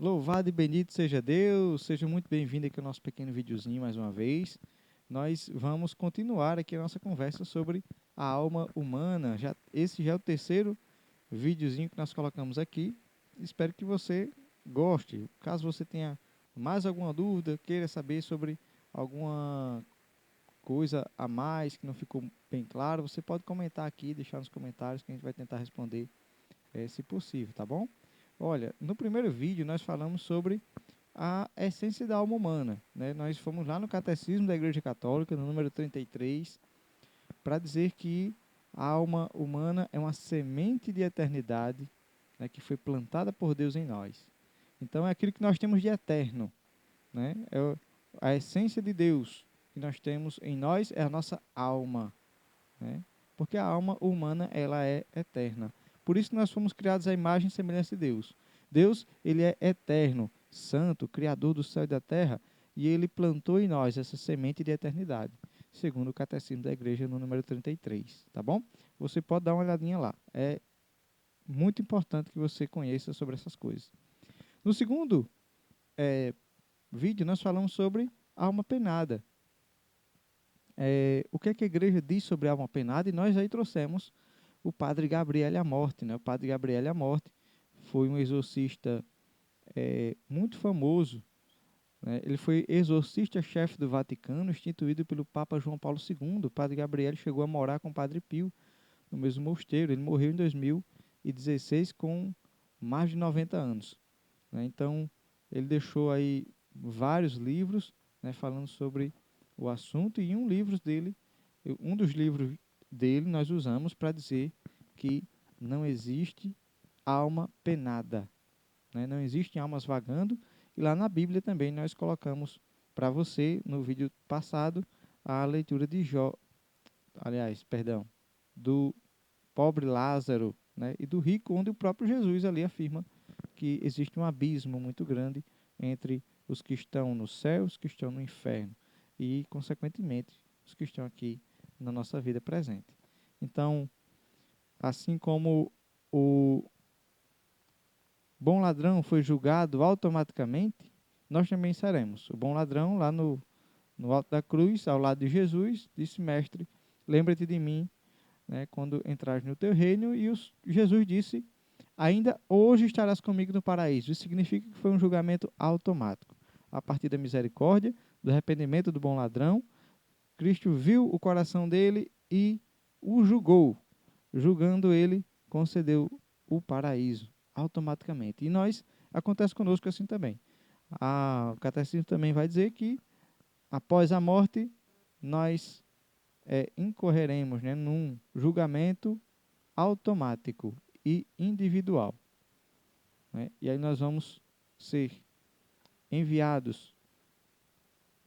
Louvado e bendito seja Deus, seja muito bem-vindo aqui ao nosso pequeno videozinho mais uma vez. Nós vamos continuar aqui a nossa conversa sobre a alma humana. Esse já é o terceiro videozinho que nós colocamos aqui. Espero que você goste. Caso você tenha mais alguma dúvida, queira saber sobre alguma coisa a mais que não ficou bem claro, você pode comentar aqui, deixar nos comentários que a gente vai tentar responder, se possível, tá bom? Olha, no primeiro vídeo nós falamos sobre a essência da alma humana, né? Nós fomos lá no Catecismo da Igreja Católica, no número 33, para dizer que a alma humana é uma semente de eternidade, né, que foi plantada por Deus em nós. Então é aquilo que nós temos de eterno, né? A essência de Deus que nós temos em nós é a nossa alma, né? Porque a alma humana ela é eterna. Por isso nós fomos criados à imagem e semelhança de Deus. Deus, ele é eterno, santo, criador do céu e da terra, e ele plantou em nós essa semente de eternidade, segundo o Catecismo da Igreja no número 33, tá bom? Você pode dar uma olhadinha lá. É muito importante que você conheça sobre essas coisas. No segundo vídeo nós falamos sobre a alma penada. O que é que a igreja diz sobre a alma penada? E nós aí trouxemos o padre Gabriel Amorth, né? O padre Gabriel Amorth foi um exorcista muito famoso, né? Ele foi exorcista-chefe do Vaticano, instituído pelo Papa João Paulo II. O padre Gabriel chegou a morar com o padre Pio no mesmo mosteiro. Ele morreu em 2016 com mais de 90 anos, né? Então, ele deixou aí vários livros, né, falando sobre o assunto, e um dos livros dele nós usamos para dizer que não existe alma penada, né? Não existem almas vagando, e lá na Bíblia também nós colocamos para você, no vídeo passado, a leitura de do pobre Lázaro, né, e do rico, onde o próprio Jesus ali afirma que existe um abismo muito grande entre os que estão no céu e os que estão no inferno, e, consequentemente, os que estão aqui na nossa vida presente. Então, assim como o bom ladrão foi julgado automaticamente, nós também seremos. O bom ladrão, lá no alto da cruz, ao lado de Jesus, disse: Mestre, lembra-te de mim, né, quando entrares no teu reino. E Jesus disse: ainda hoje estarás comigo no paraíso. Isso significa que foi um julgamento automático. A partir da misericórdia, do arrependimento do bom ladrão, Cristo viu o coração dele e o julgou. Julgando ele, concedeu o paraíso automaticamente. E acontece conosco assim também. O catecismo também vai dizer que após a morte nós incorreremos, né, num julgamento automático e individual, né? E aí nós vamos ser enviados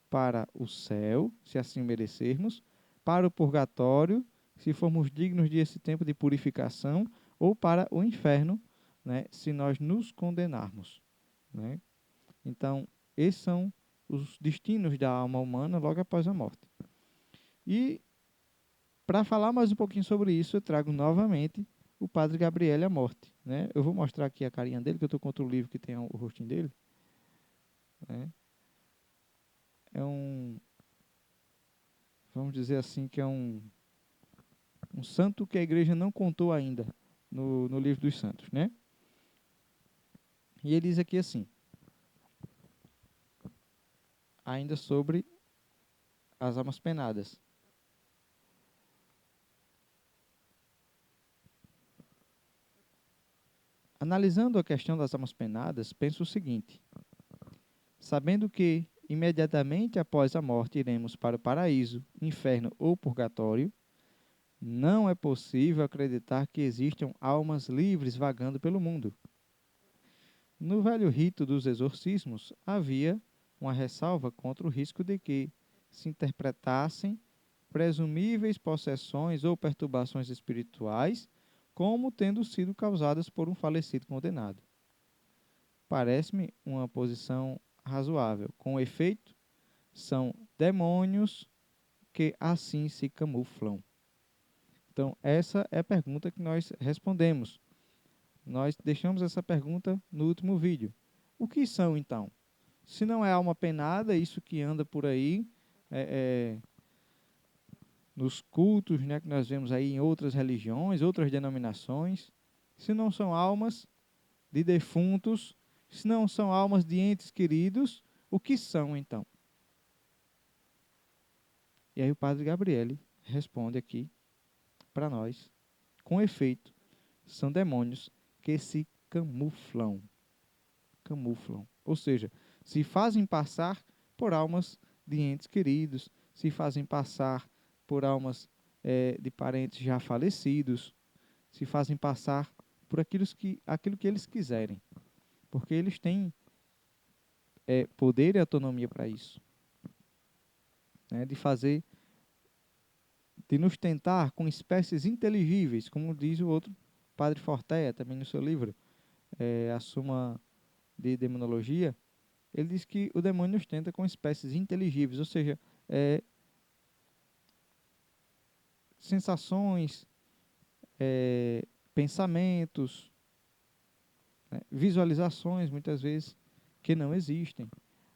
para o céu, se assim merecermos, para o purgatório, se formos dignos de esse tempo de purificação, ou para o inferno, né, se nós nos condenarmos, né? Então, esses são os destinos da alma humana logo após a morte. E, para falar mais um pouquinho sobre isso, eu trago novamente o padre Gabriel Amorth, né? Eu vou mostrar aqui a carinha dele, que eu estou com outro livro que tem o rostinho dele, né? É vamos dizer assim, que é um santo que a igreja não contou ainda no livro dos santos, né? E ele diz aqui assim, ainda sobre as almas penadas. Analisando a questão das almas penadas, penso o seguinte: sabendo que imediatamente após a morte iremos para o paraíso, inferno ou purgatório, não é possível acreditar que existam almas livres vagando pelo mundo. No velho rito dos exorcismos, havia uma ressalva contra o risco de que se interpretassem presumíveis possessões ou perturbações espirituais como tendo sido causadas por um falecido condenado. Parece-me uma posição razoável. Com efeito, são demônios que assim se camuflam. Então, essa é a pergunta que nós respondemos. Nós deixamos essa pergunta no último vídeo. O que são, então? Se não é alma penada, isso que anda por aí, nos cultos, né, que nós vemos aí em outras religiões, outras denominações, se não são almas de defuntos, se não são almas de entes queridos, o que são, então? E aí o padre Gabriele responde aqui para nós, com efeito, são demônios que se camuflam. Camuflam. Ou seja, se fazem passar por almas de entes queridos, se fazem passar por almas de parentes já falecidos, se fazem passar por aquilo que eles quiserem. Porque eles têm poder e autonomia para isso. Né, de nos tentar com espécies inteligíveis, como diz o outro padre Fortea, também no seu livro, A Suma de Demonologia. Ele diz que o demônio nos tenta com espécies inteligíveis, ou seja, sensações, pensamentos, né, visualizações, muitas vezes, que não existem.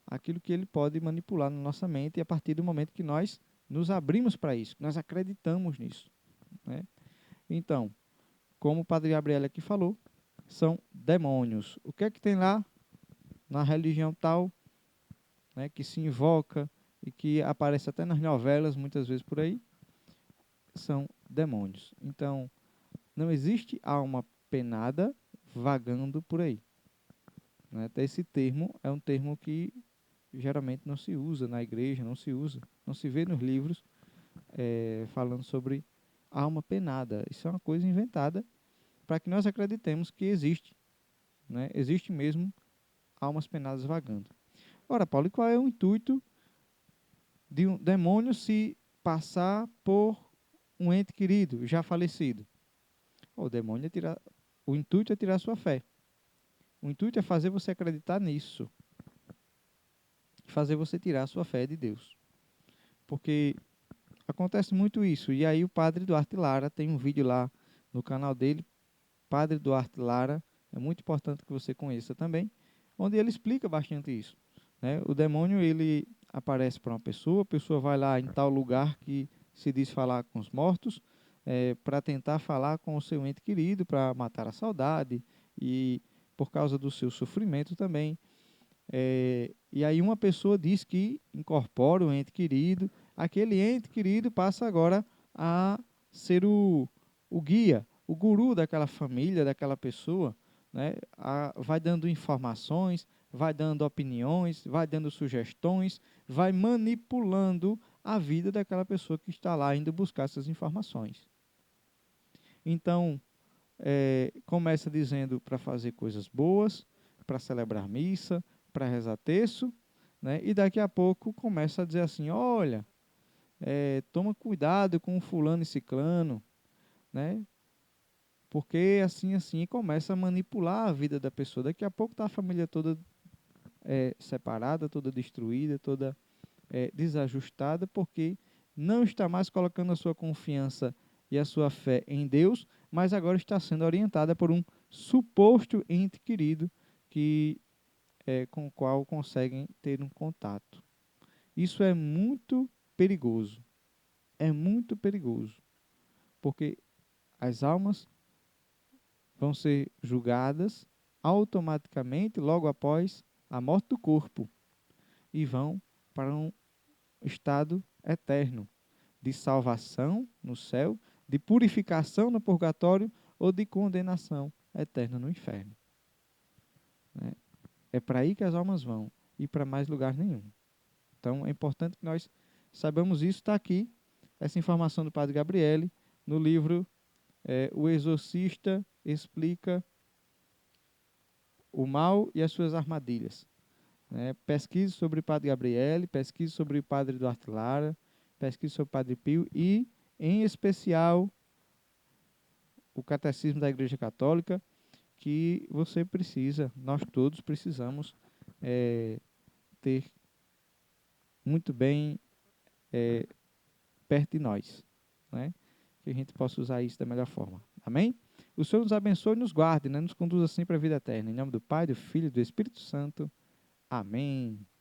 Aquilo que ele pode manipular na nossa mente a partir do momento que nós nos abrimos para isso, que nós acreditamos nisso. Né? Então, como o padre Gabriel aqui falou, são demônios. O que é que tem lá na religião tal, né, que se invoca e que aparece até nas novelas, muitas vezes por aí? São demônios. Então, não existe alma penada vagando por aí. Né? Até esse termo é um termo que geralmente não se usa na igreja, não se usa, não se vê nos livros falando sobre alma penada. Isso é uma coisa inventada para que nós acreditemos que existe, né? Existe mesmo almas penadas vagando. Ora, Paulo, e qual é o intuito de um demônio se passar por um ente querido, já falecido? O demônio o intuito é tirar sua fé. O intuito é fazer você acreditar nisso, fazer você tirar sua fé de Deus. Porque acontece muito isso. E aí o padre Duarte Lara tem um vídeo lá no canal dele, Padre Duarte Lara, é muito importante que você conheça também, onde ele explica bastante isso. Né? O demônio, ele aparece para uma pessoa, a pessoa vai lá em tal lugar que se diz falar com os mortos, para tentar falar com o seu ente querido, para matar a saudade e por causa do seu sofrimento também. E aí uma pessoa diz que incorpora o ente querido, aquele ente querido passa agora a ser o guia, o guru daquela família, daquela pessoa, né? Vai dando informações, vai dando opiniões, vai dando sugestões, vai manipulando a vida daquela pessoa que está lá indo buscar essas informações. Então, começa dizendo para fazer coisas boas, para celebrar missa, para rezar terço, né? E daqui a pouco começa a dizer assim, olha, toma cuidado com o fulano e ciclano, né? Porque assim, e começa a manipular a vida da pessoa. Daqui a pouco está a família toda separada, toda destruída, toda desajustada, porque não está mais colocando a sua confiança e a sua fé em Deus, mas agora está sendo orientada por um suposto ente querido com o qual conseguem ter um contato. Isso é muito perigoso. É muito perigoso, porque as almas vão ser julgadas automaticamente logo após a morte do corpo e vão para um estado eterno de salvação no céu, de purificação no purgatório ou de condenação eterna no inferno. Né? É para aí que as almas vão e para mais lugar nenhum. Então é importante que nós saibamos isso. Está aqui essa informação do Padre Gabriele no livro O Exorcista Explica o Mal e as Suas Armadilhas. Pesquise sobre o Padre Gabriele, pesquise sobre o Padre Duarte Lara, pesquise sobre o Padre Pio e, em especial, o Catecismo da Igreja Católica, que você precisa, nós todos precisamos ter muito bem perto de nós, né? Que a gente possa usar isso da melhor forma. Amém? o Senhor nos abençoe e nos guarde, né? Nos conduza sempre à vida eterna. Em nome do Pai, do Filho e do Espírito Santo. Amém.